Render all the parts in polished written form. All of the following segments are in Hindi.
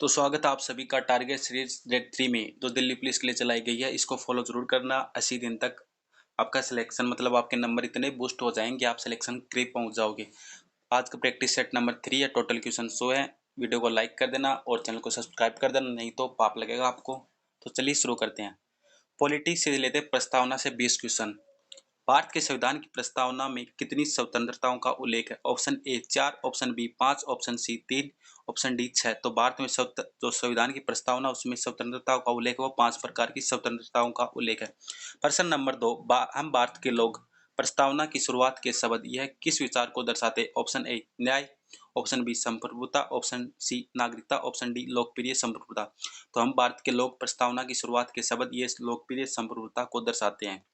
तो स्वागत है आप सभी का टारगेट सीरीज डेट 3 में जो दिल्ली पुलिस के लिए चलाई गई है। इसको फॉलो जरूर करना। 80 दिन तक आपका सिलेक्शन मतलब आपके नंबर इतने बूस्ट हो जाएंगे, आप सिलेक्शन करीब पहुंच जाओगे। आज का प्रैक्टिस सेट नंबर 3 है। टोटल क्वेश्चन 100 है। वीडियो को लाइक कर देना और चैनल को सब्सक्राइब कर देना, नहीं तो पाप लगेगा आपको। तो चलिए शुरू करते हैं। पॉलिटी से रिलेटेड प्रस्तावना से 20 क्वेश्चन। भारत के संविधान की प्रस्तावना में कितनी स्वतंत्रताओं का उल्लेख है? Option A 4, option B 5, option C 3, option D 6। तो भारत में जो संविधान की प्रस्तावना उसमें स्वतंत्रताओं का उल्लेख है वो 5 प्रकार की स्वतंत्रताओं का उल्लेख है। प्रश्न नंबर 2, हम भारत के लोग प्रस्तावना की शुरुआत के शब्द यह किस विचार को दर्शाते? ऑप्शन ए न्याय, ऑप्शन बी संप्रभुता, ऑप्शन सी नागरिकता, ऑप्शन डी लोकप्रिय संप्रभुता। तो हम भारत के लोग प्रस्तावना की शुरुआत के शब्द ये लोकप्रिय संप्रभुता को दर्शाते हैं।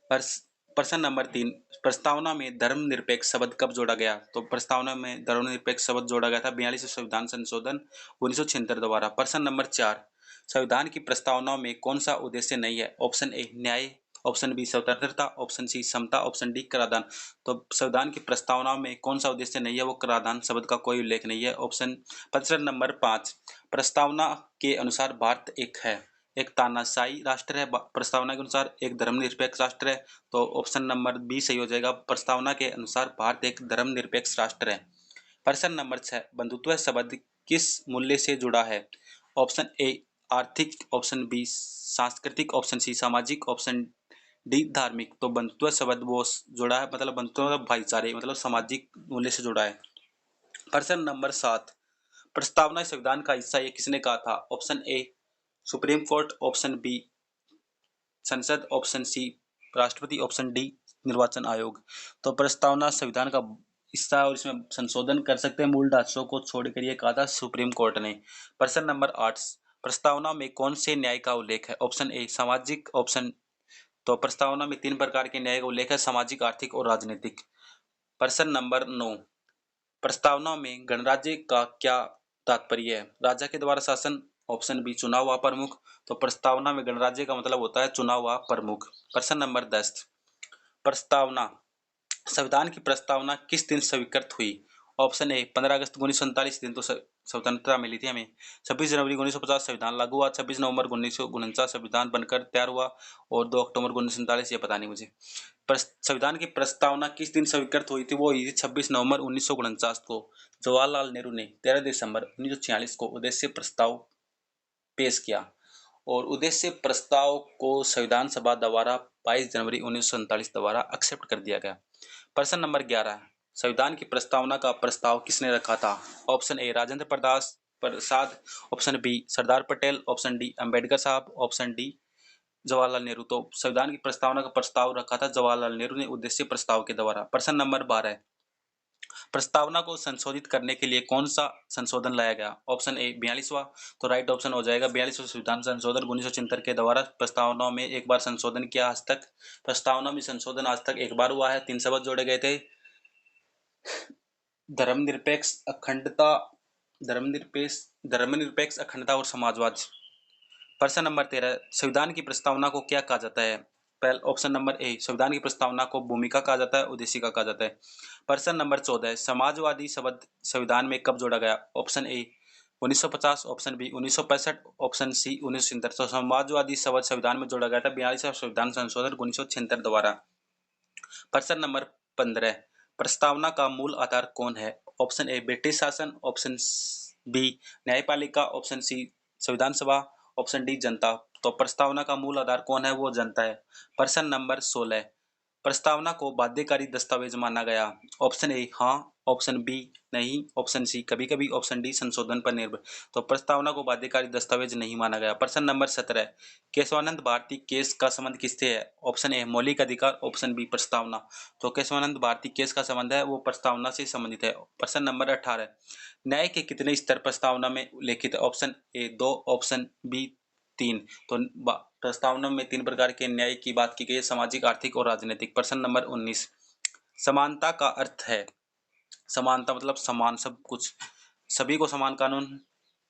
प्रश्न नंबर 3, प्रस्तावना में धर्मनिरपेक्ष शब्द कब जोड़ा गया? तो प्रस्तावना में धर्मनिरपेक्ष शब्द जोड़ा गया था 42वें संविधान संशोधन 1976 द्वारा। प्रश्न नंबर 4, संविधान की प्रस्तावना में कौन सा उद्देश्य नहीं है? ऑप्शन ए न्याय, ऑप्शन बी स्वतंत्रता, ऑप्शन सी समता, ऑप्शन डी कराधान। तो संविधान की प्रस्तावना में कौन सा उद्देश्य नहीं है? वो कराधान शब्द का कोई उल्लेख नहीं है। प्रश्न नंबर 5, प्रस्तावना के अनुसार भारत एक तानाशाही राष्ट्र है। प्रस्तावना के अनुसार एक धर्मनिरपेक्ष राष्ट्र है। तो ऑप्शन नंबर बी सही हो जाएगा। प्रस्तावना के अनुसार भारत एक धर्मनिरपेक्ष राष्ट्र है। प्रश्न नंबर 6, बंधुत्व शब्द किस मूल्य से जुड़ा है? ऑप्शन ए आर्थिक, ऑप्शन बी सांस्कृतिक, ऑप्शन सी सामाजिक, ऑप्शन डी धार्मिक। तो बंधुत्व शब्द वो जुड़ा है, मतलब बंधुत्व मतलब भाईचारे, मतलब सामाजिक मूल्य से जुड़ा है। प्रश्न नंबर 7, प्रस्तावना संविधान का हिस्सा ये किसने कहा था? Option A Supreme Court, option B संसद, ऑप्शन सी राष्ट्रपति, ऑप्शन डी निर्वाचन आयोग। तो प्रस्तावना संविधान का हिस्सा और इसमें संशोधन कर सकते हैं मूल ढांचों को छोड़कर, ये कहा था सुप्रीम कोर्ट ने। प्रश्न नंबर 8, प्रस्तावना में कौन से न्याय का उल्लेख है? ऑप्शन ए सामाजिक, ऑप्शन तो प्रस्तावना में 3 प्रकार के न्याय का उल्लेख है, सामाजिक, आर्थिक और राजनीतिक। प्रश्न नंबर 9, प्रस्तावना में गणराज्य का क्या तात्पर्य है? राजा के द्वारा शासन, ऑप्शन बी चुनाव व प्रमुख। तो प्रस्तावना में गणराज्य का मतलब होता है चुनाव व प्रमुख। प्रश्न नंबर 10, प्रस्तावना संविधान की प्रस्तावना किस दिन स्वीकृत हुई? ऑप्शन ए 15 अगस्त 1947 दिन तो स्वतंत्रता मिली थी हमें। 26 जनवरी 1950 संविधान लागू हुआ। 26 नवंबर 1949 संविधान बनकर तैयार हुआ। और 2 अक्टूबर 1947, ये पता नहीं मुझे। संविधान की प्रस्तावना किस दिन स्वीकृत हुई थी? वो हुई थी 26 नवंबर 1949 को। जवाहरलाल नेहरू ने 13 दिसंबर 1946 को उद्देश्य प्रस्ताव पेश किया और उद्देश्य प्रस्ताव को संविधान सभा द्वारा 22 जनवरी 1947 द्वारा एक्सेप्ट कर दिया गया। प्रश्न नंबर 11, संविधान की प्रस्तावना का प्रस्ताव किसने रखा था? Option A Rajendra Prasad, option B Sardar Patel, option D Ambedkar साहब, ऑप्शन डी जवाहरलाल नेहरू। तो संविधान की प्रस्तावना का प्रस्ताव रखा था जवाहरलाल नेहरू ने उद्देश्य प्रस्ताव के द्वारा। प्रश्न नंबर 12, प्रस्तावना को संशोधित करने के लिए कौन सा संशोधन लाया गया? ऑप्शन ए 42वां, तो राइट ऑप्शन हो जाएगा 42वां संविधान संशोधन 1976 के द्वारा। प्रस्तावना में एक बार संशोधन किया आज तक। प्रस्तावना में संशोधन आज तक एक बार हुआ है। 3 शब्द जोड़े गए थे, धर्मनिरपेक्ष अखंडता, धर्मनिरपेक्ष अखंडता और समाजवाद। प्रश्न नंबर 13, संविधान की प्रस्तावना को क्या कहा जाता है? पहले ऑप्शन नंबर ए संविधान की प्रस्तावना को भूमिका कहा जाता है, उद्देशिका कहा जाता है। प्रश्न नंबर 14, समाजवादी शब्द संविधान में कब जोड़ा गया? Option A 1950, option B 1965, option C 1977। तो समाजवादी शब्द संविधान में जोड़ा गया था 42वां संविधान संशोधन 1976 द्वारा। प्रश्न नंबर 15, प्रस्तावना का मूल आधार कौन है? ऑप्शन ए ब्रिटिश शासन, ऑप्शन बी न्यायपालिका, ऑप्शन सी संविधान सभा, ऑप्शन डी जनता। तो प्रस्तावना का मूल आधार कौन है? वो जनता है। प्रश्न नंबर 16, प्रस्तावना को बाध्यकारी दस्तावेज माना गया। ऑप्शन ए हाँ, ऑप्शन बी नहीं, ऑप्शन सी कभी कभी, ऑप्शन डी संशोधन पर निर्भर। तो प्रस्तावना को बाध्यकारी दस्तावेज नहीं माना गया। प्रश्न नंबर 17, केशवानंद भारती केस का संबंध किससे है? ऑप्शन ए मौलिक अधिकार, ऑप्शन बी प्रस्तावना। तो केशवानंद भारती केस का संबंध है वो प्रस्तावना से संबंधित है। प्रश्न नंबर 18, न्याय के कितने स्तर प्रस्तावना में उल्लेखित है? Option A 2, option B 3। तो प्रस्तावना में 3 प्रकार के न्याय की बात की गई है, सामाजिक, आर्थिक और राजनीतिक। प्रश्न नंबर 19, समानता का अर्थ है? समानता मतलब समान, सब कुछ, सभी को समान कानून,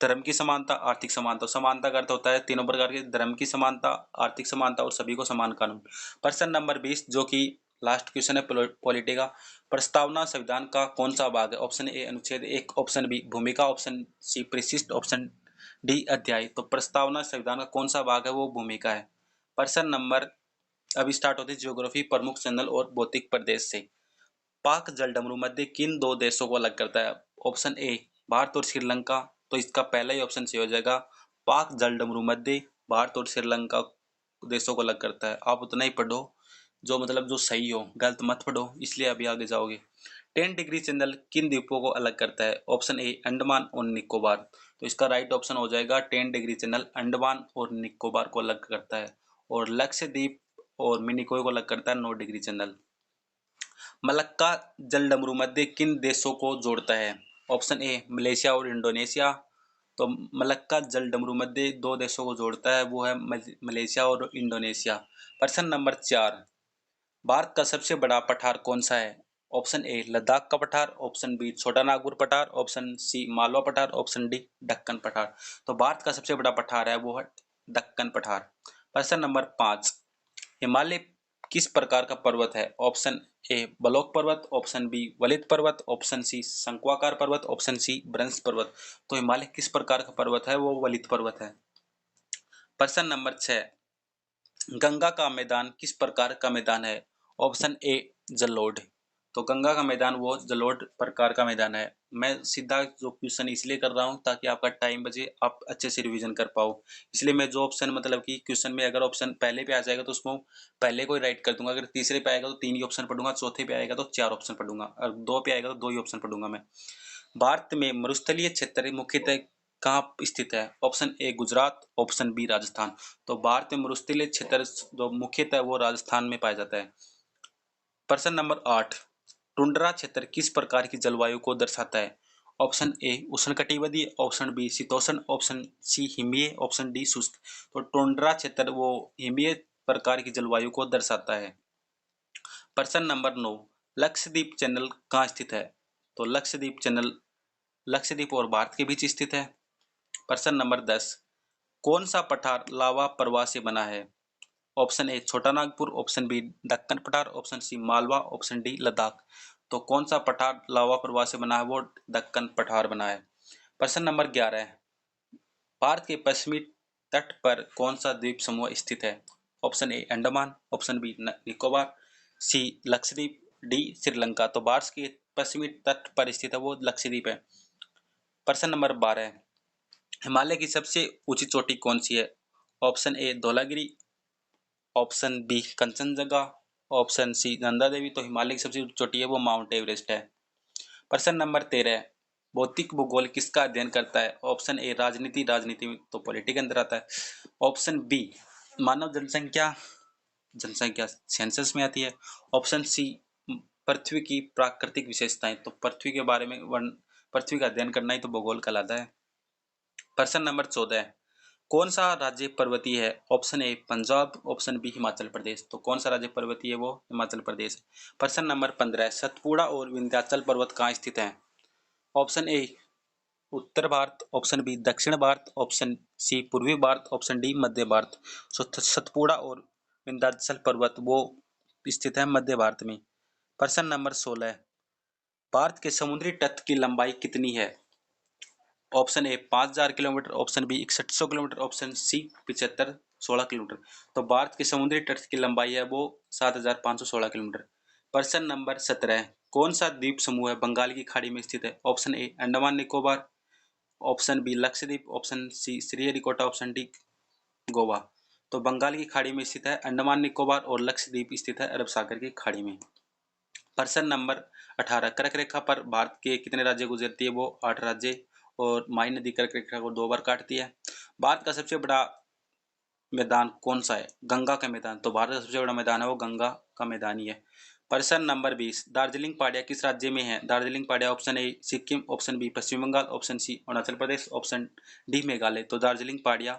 धर्म की समानता, आर्थिक समानता। समानता का अर्थ होता है तीनों प्रकार के, धर्म की समानता, आर्थिक समानता और सभी को समान कानून। प्रश्न नंबर 20, जो कि लास्ट क्वेश्चन है पॉलिटी का। प्रस्तावना संविधान का कौन सा भाग है? ऑप्शन ए अनुच्छेद 1, ऑप्शन बी भूमिका, ऑप्शन सी परिशिष्ट, ऑप्शन डी अध्याय। तो प्रस्तावना संविधान का कौन सा भाग है? वो भूमिका है। प्रश्न नंबर अभी स्टार्ट होती है ज्योग्राफी, प्रमुख चैनल और भौतिक प्रदेश से। पाक जलडमरू मध्य किन दो देशों को अलग करता है? ऑप्शन ए भारत और श्रीलंका। तो इसका पहला ही ऑप्शन सही हो जाएगा। पाक जलडमरू मध्य भारत और श्रीलंका देशों को अलग करता है। आप उतना ही पढ़ो जो मतलब जो सही हो, गलत मत पढ़ो, इसलिए अभी आगे जाओगे। 10 डिग्री चैनल किन द्वीपों को अलग करता है? ऑप्शन ए अंडमान और निकोबार। तो इसका राइट ऑप्शन हो जाएगा 10 डिग्री चैनल अंडमान और निकोबार को अलग करता है। और लक्षद्वीप और मिनिकॉय को अलग करता है 9 डिग्री चैनल। मलक्का जलडमरू मध्य किन देशों को जोड़ता है? ऑप्शन ए मलेशिया और इंडोनेशिया। तो मलक्का जलडमरू मध्य दो देशों को जोड़ता है, वो है मलेशिया और इंडोनेशिया। प्रश्न नंबर 4, भारत का सबसे बड़ा पठार कौन सा है? ऑप्शन ए लद्दाख का पठार, ऑप्शन बी छोटा नागपुर पठार, ऑप्शन सी मालवा पठार, ऑप्शन डी दक्कन पठार। तो भारत का सबसे बड़ा पठार है वो है दक्कन पठार। प्रश्न नंबर 5, हिमालय किस प्रकार का पर्वत है? ऑप्शन ए बलोक पर्वत, ऑप्शन बी वलित पर्वत, ऑप्शन सी शंक्वाकार पर्वत, ऑप्शन सी ब्रंश पर्वत। तो हिमालय किस प्रकार का पर्वत है? वो वलित पर्वत है। प्रश्न नंबर 6, गंगा का मैदान किस प्रकार का मैदान है? ऑप्शन ए जलोढ़। तो गंगा का मैदान वो जलोढ़ प्रकार का मैदान है। मैं सीधा जो क्वेश्चन इसलिए कर रहा हूँ ताकि आपका टाइम बचे, आप अच्छे से रिवीजन कर पाओ। इसलिए मैं जो ऑप्शन मतलब कि क्वेश्चन में अगर ऑप्शन पहले पे आ जाएगा तो उसको पहले को ही राइट कर दूंगा। अगर तीसरे पे आएगा तो 3 ही ऑप्शन पढ़ूंगा, चौथे पे आएगा तो 4 ऑप्शन पढ़ूंगा, और 2 पे आएगा तो 2 ही ऑप्शन पढ़ूंगा मैं। भारत में मरुस्थलीय क्षेत्र मुख्यतः कहाँ स्थित है? Option A Gujarat, option B Rajasthan. तो भारत में मरुस्थलीय क्षेत्र जो मुख्यतः वो राजस्थान में पाया जाता है। प्रश्न नंबर 8, टुंड्रा क्षेत्र किस प्रकार की जलवायु को दर्शाता है? ऑप्शन ए उष्णकटिबंधीय, ऑप्शन बी शीतोष्ण, ऑप्शन सी हिमीय, ऑप्शन डी शुष्क। तो टुंड्रा क्षेत्र वो हिमीय प्रकार की जलवायु को दर्शाता है। प्रश्न नंबर 9, लक्षद्वीप चैनल कहाँ स्थित है? तो लक्षद्वीप चैनल लक्षद्वीप और भारत के बीच स्थित है। प्रश्न नंबर 10, कौन सा पठार लावा प्रवाह से बना है? ऑप्शन ए छोटा नागपुर, ऑप्शन बी दक्कन पठार, option C Malwa, option D Ladakh. तो कौन सा पठार लावा प्रवाह से बना है? वो दक्कन पठार बना है। प्रश्न नंबर 11, भारत के पश्चिमी तट पर कौन सा द्वीप समूह स्थित है? Option A Andaman, option B Nicobar, C Lakshadweep, D Sri Lanka. तो भारत के पश्चिमी तट पर स्थित है वो लक्षद्वीप है। प्रश्न नंबर 12, हिमालय की सबसे ऊंची चोटी कौन सी है? Option A Dhaulagiri, option B Kanchenjunga, option C Nanda Devi. तो हिमालय की सबसे ऊंची चोटी है वो माउंट एवरेस्ट है। प्रश्न नंबर 13, भौतिक भूगोल किसका अध्ययन करता है? ऑप्शन ए राजनीति, राजनीति में तो पॉलिटी के अंदर आता है। ऑप्शन बी मानव जनसंख्या, जनसंख्या सेंसस में आती है। ऑप्शन सी पृथ्वी की प्राकृतिक विशेषताएं, तो पृथ्वी के बारे में पृथ्वी का अध्ययन करना ही तो भूगोल कहलाता है। प्रश्न नंबर 14, कौन सा राज्य पर्वतीय है? Option A Punjab, option B Himachal Pradesh. तो कौन सा राज्य पर्वतीय है? वो हिमाचल प्रदेश है। प्रश्न नंबर 15, सतपुड़ा और विंध्याचल पर्वत कहाँ स्थित है? ऑप्शन ए उत्तर भारत, ऑप्शन बी दक्षिण भारत, ऑप्शन सी पूर्वी भारत, ऑप्शन डी मध्य भारत। सतपुड़ा और विंध्याचल पर्वत वो स्थित है मध्य भारत में। प्रश्न नंबर 16, भारत के समुद्री तट की लंबाई कितनी है? Option A 5000 kilometre, option B 6100 kilometre, option C 7516 kilometre. तो भारत के समुद्री तट की लंबाई है वो 7516 किलोमीटर। प्रश्न नंबर 17, कौन सा द्वीप समूह है बंगाल की खाड़ी में स्थित है? Option A Andaman Nicobar, option B Lakshadweep, option C Sriharikota, option D Goa. तो बंगाल की खाड़ी में स्थित है अंडमान निकोबार और लक्षद्वीप स्थित है अरब सागर की खाड़ी में। प्रश्न नंबर 18, कर्क रेखा पर भारत के कितने राज्य गुजरती है? वो 8 राज्य, और माई नदी कर्क रेखा को 2 बार काटती है। भारत का सबसे बड़ा मैदान कौन सा है? गंगा का मैदान। तो भारत का सबसे बड़ा मैदान है वो गंगा का मैदान ही है। प्रश्न नंबर 20, दार्जिलिंग पहाड़ियाँ किस राज्य में है? दार्जिलिंग पहाड़ियाँ option A Sikkim, option B Paschim Bengal, option C Arunachal Pradesh, option D Meghalaya. तो दार्जिलिंग पहाड़ियाँ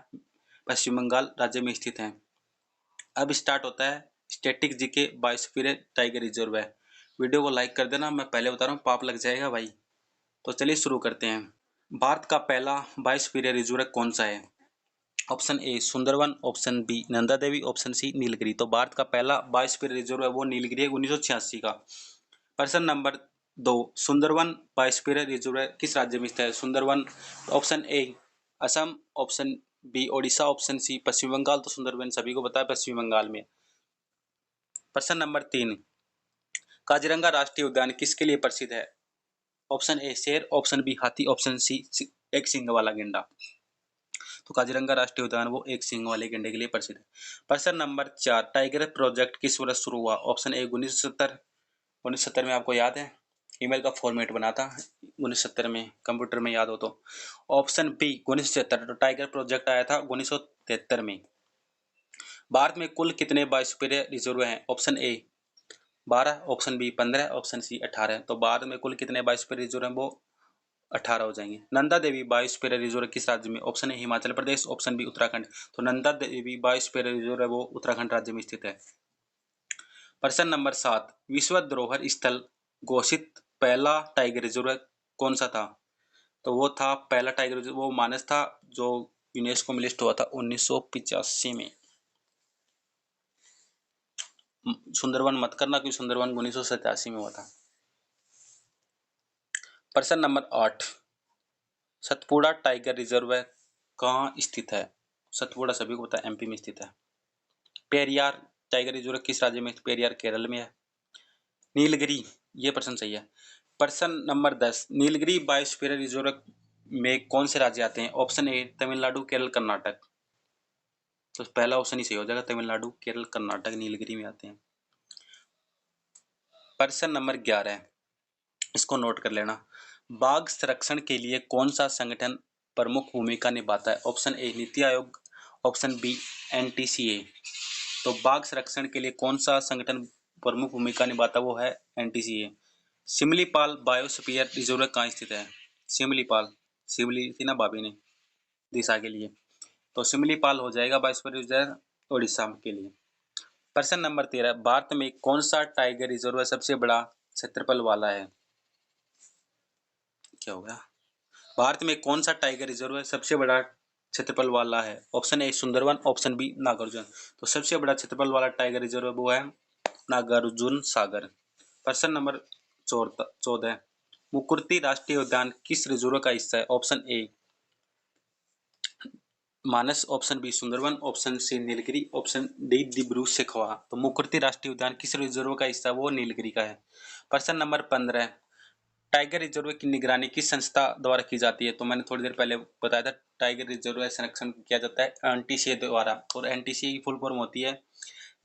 पश्चिम बंगाल राज्य में स्थित हैं। अब स्टार्ट होता है static GK biosphere tiger reserve है। वीडियो को लाइक कर देना, मैं पहले बता रहा हूँ पाप लग जाएगा भाई। तो चलिए शुरू करते हैं। भारत का पहला बायोस्फीयर रिजर्व कौन सा है? Option A Sundarban, option B Nanda Devi, option C Nilgiri. तो भारत का पहला बायोस्फीयर रिजर्व है वो नीलगिरी है 1986 का। प्रश्न नंबर 2, सुंदरवन बायोस्फीयर रिजर्व किस राज्य में स्थित है? Sundarban option A Assam, option B Odisha, option C Paschim Bangal. तो सुंदरवन सभी को पता है पश्चिम बंगाल में। प्रश्न नंबर 3, काजीरंगा राष्ट्रीय उद्यान किसके लिए प्रसिद्ध है? ऑप्शन ए शेर, ऑप्शन बी हाथी, ऑप्शन सी एक सींग वाला गेंडा। तो काजीरंगा राष्ट्रीय उद्यान वो एक सींग वाले गेंडे के लिए प्रसिद्ध है। प्रश्न नंबर 4, टाइगर प्रोजेक्ट किस वर्ष शुरू हुआ? ऑप्शन ए 1970, 1970 में आपको याद है ईमेल का फॉर्मेट बना था 1970 में, कंप्यूटर में याद हो तो। ऑप्शन बी 1973, तो टाइगर प्रोजेक्ट आया था 1973 में। भारत में कुल कितने बायोस्फीयर रिजर्व हैं? Option A 12, option B 15, option C 18। तो भारत में कुल कितने बायोस्फीयर रिजर्व हैं? वो 18 हो जाएंगे। नंदा देवी बायोस्फीयर रिजर्व किस राज्य में? Option A Himachal Pradesh, option B Uttarakhand. तो नंदा देवी बायोस्फीयर रिजर्व है वो उत्तराखंड राज्य में स्थित है। प्रश्न नंबर 7, विश्व धरोहर स्थल घोषित पहला टाइगर रिजर्व कौन सा था? तो वो था पहला टाइगर रिजर्व वो मानस था जो यूनेस्को में लिस्ट हुआ था 1985 में। सुंदरवन मत करना क्योंकि सुंदरवन 1987 में हुआ था। प्रश्न नंबर 8, सतपुड़ा टाइगर रिजर्व कहाँ स्थित है? सतपुड़ा सभी को पता है एमपी में स्थित है। पेरियार टाइगर रिजर्व किस राज्य में? पेरियार केरल में है। नीलगिरी, ये प्रश्न सही है। प्रश्न नंबर 10, नीलगिरी बायोस्फीयर रिजर्व में कौन से राज्य आते हैं? ऑप्शन ए तमिलनाडु, केरल, कर्नाटक। तो पहला ऑप्शन ही सही हो जाएगा, तमिलनाडु, केरल, कर्नाटक नीलगिरी में आते हैं। प्रश्न नंबर 11, इसको नोट कर लेना। बाघ संरक्षण के लिए कौन सा संगठन प्रमुख भूमिका निभाता है? ऑप्शन ए NITI Aayog, option B NTCA. तो बाघ संरक्षण के लिए कौन सा संगठन प्रमुख भूमिका निभाता है? वो है एनटीसीए। सिमलीपाल बायोस्फीयर रिजर्व कहाँ स्थित है? सिमलीपाल, सिमली थी ना भाभी ने दिशा के लिए, तो सिमलीपाल हो जाएगा बायोस्फीयर रिजर्व उड़ीसा के लिए। प्रश्न नंबर 13, भारत में कौन सा टाइगर रिजर्व सबसे बड़ा क्षेत्रफल वाला है? क्या होगा? भारत में कौन सा टाइगर रिजर्व सबसे बड़ा क्षेत्रफल वाला है? Option A Sundarban, option B Nagarjuna. तो सबसे बड़ा क्षेत्रफल वाला टाइगर रिजर्व वो है नागार्जुन सागर। प्रश्न नंबर 14, मुकुर्ती राष्ट्रीय उद्यान किस रिजर्व का हिस्सा है? Option A Manas, option B Sundarban, option C Nilgiri, option D Dibru Saikhowa. तो मुकुर्ती राष्ट्रीय उद्यान किस रिजर्व का हिस्सा वो नीलगिरी का है। प्रश्न नंबर 15, टाइगर रिजर्व की निगरानी किस संस्था द्वारा की जाती है? तो मैंने थोड़ी देर पहले बताया था टाइगर रिजर्व संरक्षण किया जाता है एनटीसीए द्वारा, और एनटीसीए की फुल फॉर्म होती है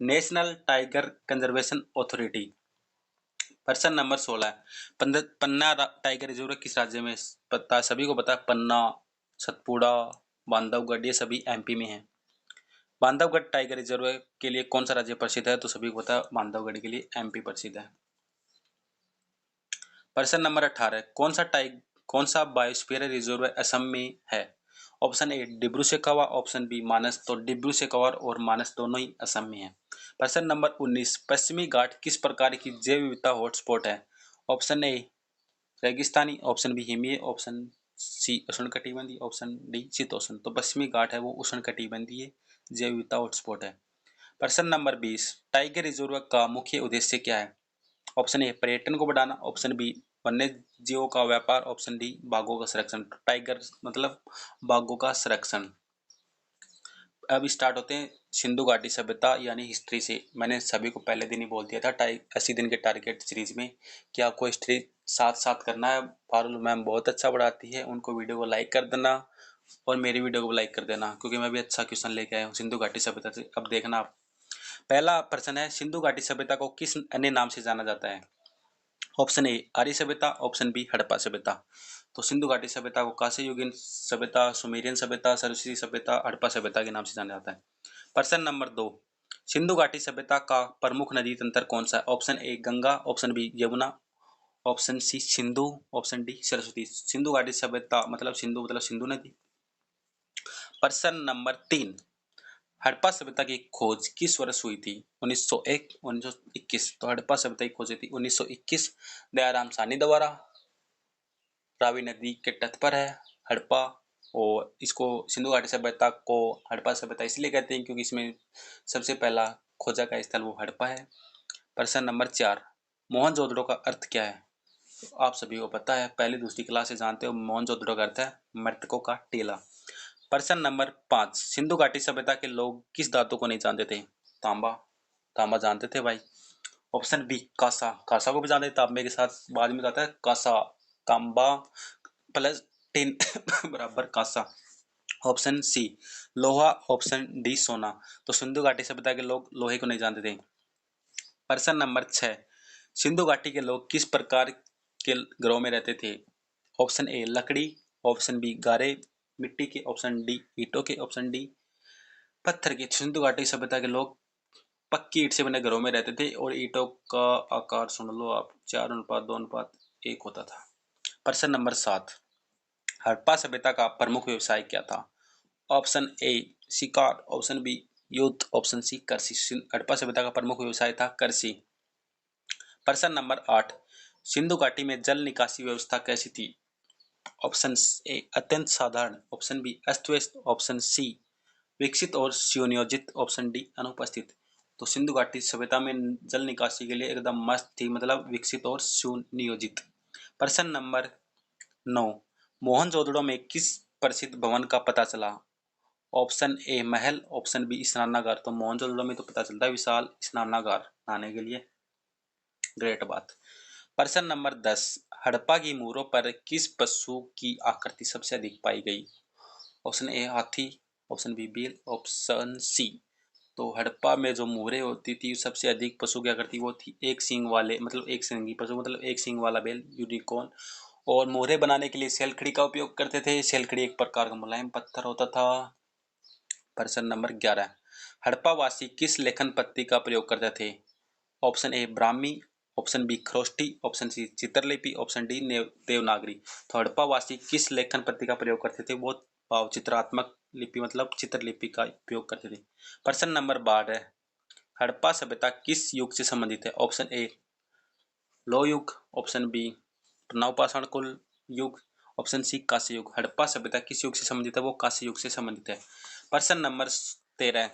नेशनल टाइगर कंजर्वेशन अथॉरिटी। प्रश्न नंबर 16, पन्ना टाइगर रिजर्व किस राज्य में? पता सभी को पता है पन्ना, सतपुड़ा, बांधवगढ़ ये सभी एमपी में है। बांधवगढ़ टाइगर रिजर्व के लिए कौन सा राज्य प्रसिद्ध है? तो सभी को पता है बांधवगढ़ के लिए एमपी प्रसिद्ध है। प्रश्न नंबर 18, कौन सा बायोस्फीयर रिजर्व असम में है? Option A Dibru Saikhowa, option B Manas. तो डिब्रू सैखोवा और मानस दोनों ही असम में है। प्रश्न नंबर 19, पश्चिमी घाट किस प्रकार की जैव विविधता हॉटस्पॉट है? ऑप्शन ए रेगिस्तानी, ऑप्शन बी हिमीय, ऑप्शन सी उष्णकटिबंधीय, ऑप्शन डी शीतोष्ण। तो पश्चिमी घाट है वो उष्णकटिबंधीय जैव विविधता हॉटस्पॉट है। प्रश्न नंबर 20, टाइगर रिजर्व का मुख्य उद्देश्य क्या है? ऑप्शन ए पर्यटन को बढ़ाना, ऑप्शन बी वन्य जीवों का व्यापार, ऑप्शन डी बाघों का संरक्षण। टाइगर मतलब बाघों का संरक्षण। अब स्टार्ट होते हैं सिंधु घाटी सभ्यता यानी हिस्ट्री से। मैंने सभी को पहले दिन ही बोल दिया था 80 दिन के टारगेट सीरीज में कि आपको हिस्ट्री साथ साथ करना है। पारुल मैम बहुत अच्छा पढ़ाती है, उनको वीडियो को लाइक कर देना और मेरी वीडियो को लाइक कर देना क्योंकि मैं भी अच्छा क्वेश्चन लेके आया हूँ सिंधु घाटी सभ्यता से। अब देखना आप, पहला प्रश्न है सिंधु घाटी सभ्यता को किस अन्य नाम से जाना जाता है? ऑप्शन ए आर्य सभ्यता, ऑप्शन बी हड़प्पा सभ्यता। तो सिंधु घाटी सभ्यता को कांस्य युगीन सभ्यता, सुमेरियन सभ्यता, सरस्वती सभ्यता, हड़प्पा सभ्यता के नाम से जाना जाता है। प्रश्न नंबर 2, सिंधु घाटी सभ्यता का प्रमुख नदी तंत्र कौन सा है? Option A Ganga, option B Yamuna, option C Sindhu, option D Saraswati. Sindhu घाटी सभ्यता मतलब सिंधु नदी। प्रश्न नंबर 3, हड़प्पा सभ्यता की खोज किस वर्ष हुई थी? 1901, 1921। तो हड़प्पा सभ्यता की खोज हुई थी 1921 दयाराम साहनी द्वारा। रावी नदी के तट पर है हड़प्पा और इसको सिंधु घाटी सभ्यता को हड़प्पा सभ्यता इसलिए कहते हैं क्योंकि इसमें सबसे पहला खोजा का स्थल वो हड़प्पा है। प्रश्न नंबर 4, मोहनजोदड़ो का अर्थ क्या है? तो आप सभी को पता है, पहली दूसरी क्लास से जानते हो, मोहनजोदड़ो का अर्थ है मृतकों का टीला। प्रश्न नंबर 5, सिंधु घाटी सभ्यता के लोग किस धातु को नहीं जानते थे? तांबा। तांबा जानते थे भाई। ऑप्शन बी कांसा। कांसा को भी जानते थे, तांबे के साथ बाद में आता है कांसा। तांबा प्लस टिन बराबर कांसा। ऑप्शन सी लोहा। ऑप्शन डी सोना। तो सिंधु घाटी सभ्यता के लोग लोहे को नहीं जानते थे। प्रश्न नंबर 6, सिंधु घाटी के लोग किस प्रकार के घरों में रहते थे? ऑप्शन ए लकड़ी। ऑप्शन बी गारे मिट्टी के। ऑप्शन डी ईंटों के। ऑप्शन डी पत्थर के। सिंधु घाटी सभ्यता के लोग पक्की ईंट से बने घरों में रहते थे और ईंटों का आकार सुन लो आप, 4:2:1 होता था। प्रश्न नंबर 7, हड़प्पा सभ्यता का प्रमुख व्यवसाय क्या था? ऑप्शन ए शिकार। ऑप्शन बी युद्ध। ऑप्शन सी कृषि। हड़प्पा सभ्यता का प्रमुख व्यवसाय था कृषि। प्रश्न नंबर 8, सिंधु घाटी में जल निकासी व्यवस्था कैसी थी? ऑप्शन ए अत्यंत साधारण। ऑप्शन बी अस्त व्यस्त। ऑप्शन सी विकसित और सुनियोजित। ऑप्शन डी अनुपस्थित। तो सिंधु घाटी सभ्यता में जल निकासी के लिए एकदम मस्त थी, मतलब विकसित और सुनियोजित। प्रश्न नंबर 9, मोहनजोदड़ो में किस प्रसिद्ध भवन का पता चला? Option A Mahal. Option B स्नानागार। तो मोहनजोदड़ो में तो पता चलता है विशाल स्नानागार नहाने के लिए। ग्रेट बात। प्रश्न नंबर 10, हड़प्पा की मोहरों पर किस पशु की आकृति सबसे अधिक पाई गई? ऑप्शन ए हाथी। ऑप्शन बी बैल। Option C. तो हड़प्पा में जो मोहरें होती थी सबसे अधिक पशु की आकृति वो थी एक सींग वाले, मतलब एक सींगी पशु, मतलब एक सींग वाला बैल, यूनिकॉर्न। और मोहरे बनाने के लिए सेलखड़ी का उपयोग करते थे। सेलखड़ी एक प्रकार का मुलायम पत्थर होता था। प्रश्न नंबर 11, हड़प्पा वासी किस लेखन पद्धति का प्रयोग करते थे? Option A Brahmi. Option B Kharoshthi. Option C चित्रलिपि। Option D Devanagari. तो हड़प्पा वासी किस लेखन पद्धति का प्रयोग करते थे? वो चित्रात्मक लिपि, मतलब चित्रलिपि का उपयोग करते थे। प्रश्न नंबर 12, हड़प्पा सभ्यता किस युग से संबंधित है? ऑप्शन ए लौह युग। ऑप्शन बी नवपाषाण कुल युग। ऑप्शन सी कांस्य युग। हड़प्पा सभ्यता किस युग से संबंधित है? वो कांस्य युग से संबंधित है। प्रश्न नंबर 13,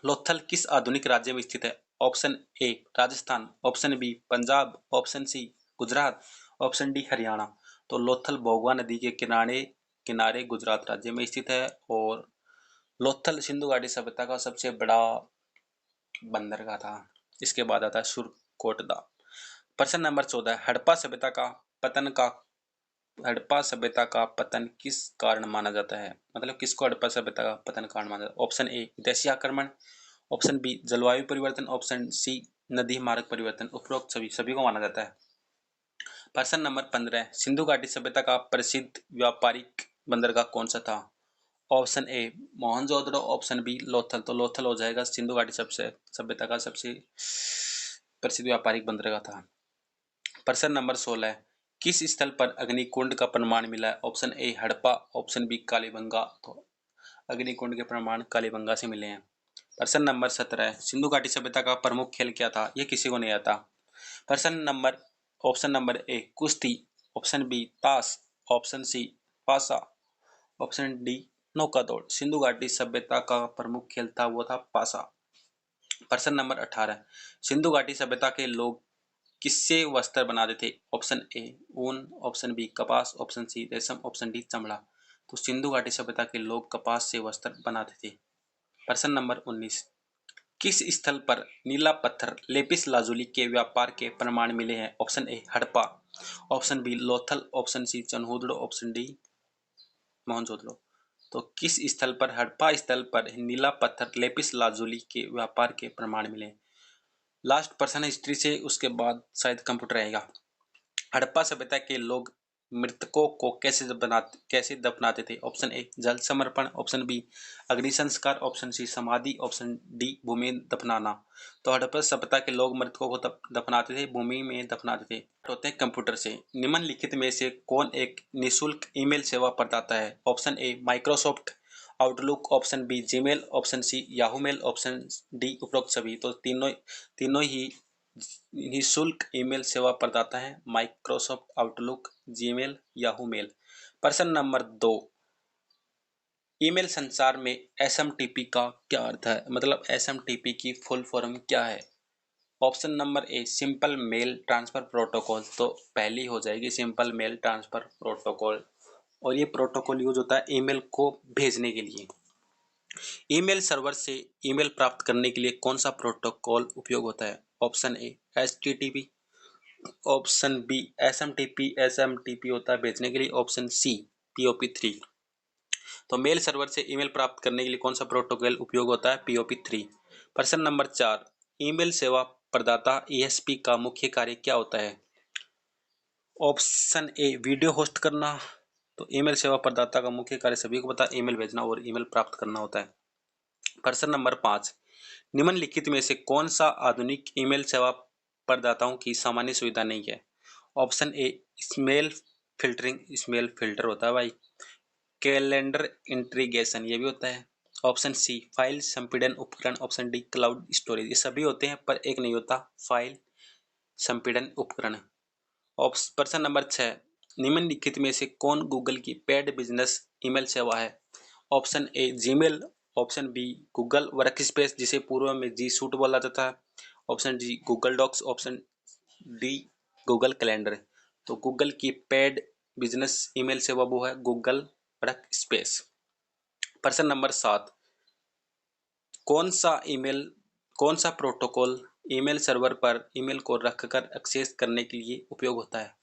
लोथल किस आधुनिक राज्य में स्थित है? Option A Rajasthan. Option B Punjab. Option C Gujarat. Option D Haryana. तो लोथल भोगवा नदी के किनारे किनारे गुजरात राज्य में स्थित है। और लोथल सिंधु घाटी सभ्यता का सबसे बड़ा बंदरगाह था। इसके बाद आता है सुरकोटदा। प्रश्न नंबर 14, हड़प्पा सभ्यता का पतन किस कारण माना जाता है? मतलब किसको हड़प्पा सभ्यता का पतन कारण माना जाता है? ऑप्शन ए विदेशी आक्रमण। ऑप्शन बी जलवायु परिवर्तन। ऑप्शन सी नदी मार्ग परिवर्तन। उपरोक्त सभी को माना जाता है। प्रश्न नंबर 15, सिंधु घाटी सभ्यता का प्रसिद्ध व्यापारिक बंदरगाह कौन सा था? Option A Mohenjodaro. Option B Lothal. तो लोथल हो जाएगा सिंधु घाटी सबसे सभ्यता का सबसे प्रसिद्ध व्यापारिक बंदरगाह था। प्रश्न नंबर 16, किस स्थल पर अग्निकुंड का प्रमाण मिला है? Option A Harappa. Option B Kalibanga. तो अग्निकुंड के प्रमाण कालीबंगा से मिले हैं। प्रश्न नंबर 17, सिंधु घाटी सभ्यता का प्रमुख खेल क्या था? ये किसी को नहीं आता। प्रश्न नंबर ऑप्शन नंबर ए कुश्ती। ऑप्शन बी ताश। ऑप्शन सी पासा। ऑप्शन डी नौका दौड़। सिंधु घाटी सभ्यता का प्रमुख खेल था वो था पासा। प्रश्न नंबर 18, सिंधु घाटी सभ्यता के लोग किससे वस्त्र बनाते थे? ऑप्शन ए ऊन। ऑप्शन बी कपास। ऑप्शन सी रेशम। ऑप्शन डी चमड़ा। तो सिंधु घाटी सभ्यता के लोग कपास से वस्त्र बनाते थे। प्रश्न नंबर 19, किस स्थल पर नीला पत्थर लेपिस लाजुली के व्यापार के प्रमाण मिले हैं? Option A Harappa. Option B Lothal. Option C Chanhudaro. Option D Mohenjodaro. तो किस स्थल पर हड़प्पा स्थल पर नीला पत्थर लेपिस लाजुली के व्यापार के प्रमाण मिले? लास्ट पर्सन हिस्ट्री से, उसके बाद शायद कंप्यूटर रहेगा। हड़प्पा सभ्यता के लोग मृतकों को कैसे दफनाते थे? ऑप्शन ए जल समर्पण। ऑप्शन बी अग्नि संस्कार। ऑप्शन सी समाधि। ऑप्शन डी भूमि में दफनाना। तो हड़प्पा सभ्यता के लोग मृतकों को दफनाते थे, भूमि में दफनाते थे। होते हैं कंप्यूटर से। निम्नलिखित में से कौन एक निःशुल्क ईमेल सेवा प्रदाता है? Option A Microsoft Outlook. Option B Gmail. Option C Yahoo mail. Option D उपरोक्त सभी। तो तीनों तीनों ही निःशुल्क ईमेल सेवा प्रदाता है, Microsoft Outlook, Gmail, Yahoo mail. प्रश्न नंबर 2, ईमेल संचार में एसएमटीपी का क्या अर्थ है, मतलब एसएमटीपी की फुल फॉर्म क्या है? Option number A simple mail transfer protocol, तो पहली हो जाएगी सिंपल मेल ट्रांसफर प्रोटोकॉल, और ये प्रोटोकॉल यूज होता है ईमेल को भेजने के लिए। ईमेल सर्वर से ईमेल प्राप्त करने के लिए कौन सा प्रोटोकॉल उपयोग होता है? Option A HTTP, option B SMTP, SMTP होता है भेजने के लिए, ऑप्शन सी पीओपी3। तो मेल सर्वर से ईमेल प्राप्त करने के लिए कौन सा प्रोटोकॉल उपयोग होता है? पीओपी3। प्रश्न नंबर 4, ईमेल सेवा प्रदाता ईएसपी का मुख्य कार्य क्या होता है? ऑप्शन ए वीडियो होस्ट करना, तो ईमेल सेवा प्रदाता का मुख्य कार्य सभी को पता है ईमेल भेजना और ईमेल प्राप्त करना होता है। प्रश्न नंबर 5, निम्नलिखित में से कौन सा आधुनिक ईमेल सेवा प्रदाताओं की सामान्य सुविधा नहीं है? ऑप्शन ए स्मेल फिल्टरिंग, स्मेल फिल्टर होता है भाई, कैलेंडर इंटीग्रेशन ये भी होता है, ऑप्शन सी फाइल संपीड़न उपकरण, ऑप्शन डी क्लाउड स्टोरेज। ये सभी होते हैं पर एक नहीं होता, फाइल संपीड़न उपकरण। प्रश्न नंबर 6, निम्नलिखित में से कौन गूगल की पेड बिजनेस ईमेल सेवा है? Option A Gmail, option B Google Workspace जिसे पूर्व में जी सूट बोला जाता है, option G Google Docs, option D Google Calendar. तो गूगल की पेड बिजनेस ईमेल सेवा वो है गूगल वर्कस्पेस। प्रश्न नंबर 7, कौन सा प्रोटोकॉल ईमेल सर्वर पर ईमेल को रखकर एक्सेस करने के लिए उपयोग होता है?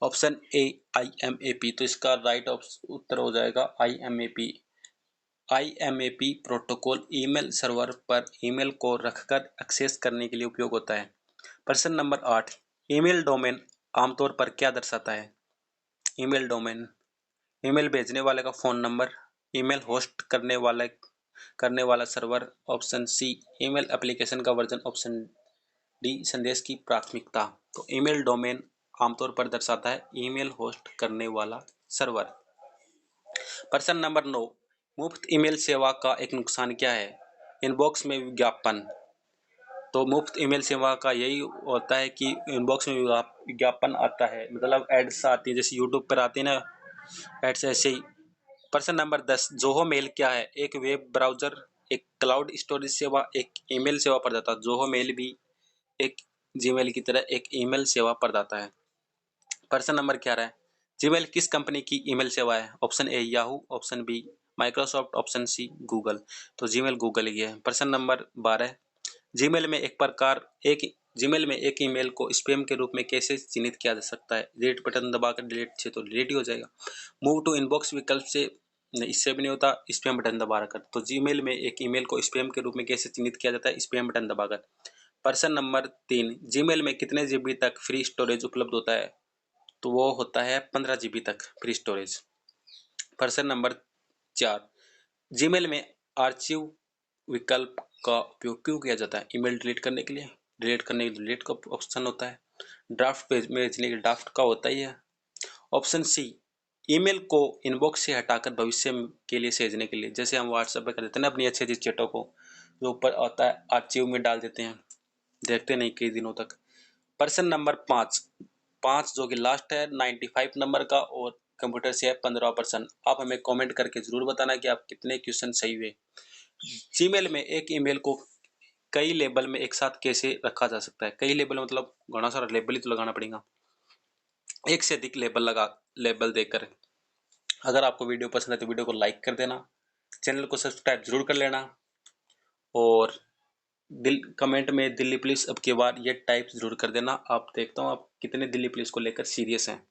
ऑप्शन ए IMAP, तो इसका राइट उत्तर हो जाएगा IMAP। IMAP protocol email server पर ईमेल को रखकर एक्सेस करने के लिए उपयोग होता है। प्रश्न नंबर 8, ईमेल डोमेन आमतौर पर क्या दर्शाता है? ईमेल डोमेन ईमेल भेजने वाले का फोन नंबर, ईमेल होस्ट करने वाला server, option C email application का वर्जन, ऑप्शन डी संदेश की प्राथमिकता। तो ईमेल डोमेन आमतौर पर दर्शाता है ईमेल होस्ट करने वाला सर्वर। प्रश्न नंबर 9, मुफ्त ईमेल सेवा का एक नुकसान क्या है? इनबॉक्स में विज्ञापन, तो मुफ्त ईमेल सेवा का यही होता है कि इनबॉक्स में विज्ञापन आता है, मतलब एड्स आती है, जैसे यूट्यूब पर आती है ना एड्स, ऐसे ही। प्रश्न नंबर 10, जोहो मेल क्या है? एक वेब ब्राउजर, एक क्लाउड स्टोरेज सेवा, एक ईमेल सेवा प्रदाता। जोहो मेल भी एक जीमेल की तरह एक ईमेल सेवा प्रदाता है। प्रश्न नंबर 11, जीमेल किस कंपनी की ईमेल सेवा है? Option A Yahoo, option B Microsoft, option C Google. तो जीमेल गूगल ही है। प्रश्न नंबर 12, जीमेल में एक ईमेल को स्पैम के रूप में कैसे चिन्हित किया जा सकता है? डिलीट बटन दबाकर डिलीट से तो डिलीट ही हो जाएगा। मूव टू इनबॉक्स विकल्प से इससे भी नहीं होता, स्पैम बटन दबाकर। तो जीमेल में एक ईमेल को स्पैम के रूप में कैसे चिन्हित किया जाता है? स्पैम बटन दबाकर। प्रश्न नंबर 3, जीमेल में कितने जीबी तक फ्री स्टोरेज उपलब्ध होता है? तो वो होता है 15 जीबी तक फ्री स्टोरेज। प्रश्न नंबर 4, जीमेल में आर्चिव विकल्प का उपयोग क्यों किया जाता है? ईमेल डिलीट करने के लिए, डिलीट करने के लिए डिलीट का ऑप्शन होता है, ड्राफ्ट पेज में भेजने के लिए ड्राफ्ट का होता ही है। ऑप्शन सी ईमेल को इनबॉक्स से हटाकर भविष्य के लिए भेजने के लिए, जैसे हम व्हाट्सएप पे कर देते हैं ना अपनी अच्छी अच्छी चैटों को, जो ऊपर आता है आर्चिव में डाल देते हैं, देखते नहीं कई दिनों तक। प्रश्न नंबर 5 जो कि लास्ट है 95 नंबर का, और कंप्यूटर से है 15%। आप हमें कमेंट करके जरूर बताना कि आप कितने क्वेश्चन सही हुए। जीमेल में एक ईमेल को कई लेबल में एक साथ कैसे रखा जा सकता है? कई लेबल मतलब घना सारा लेबल ही तो लगाना पड़ेगा, एक से अधिक लेबल देकर। अगर आपको वीडियो पसंद है तो वीडियो को लाइक कर देना, चैनल को सब्सक्राइब जरूर कर लेना, और कमेंट में दिल्ली पुलिस अब की बार ये टाइप जरूर कर देना। आप देखता हूँ आप कितने दिल्ली पुलिस को लेकर सीरियस हैं।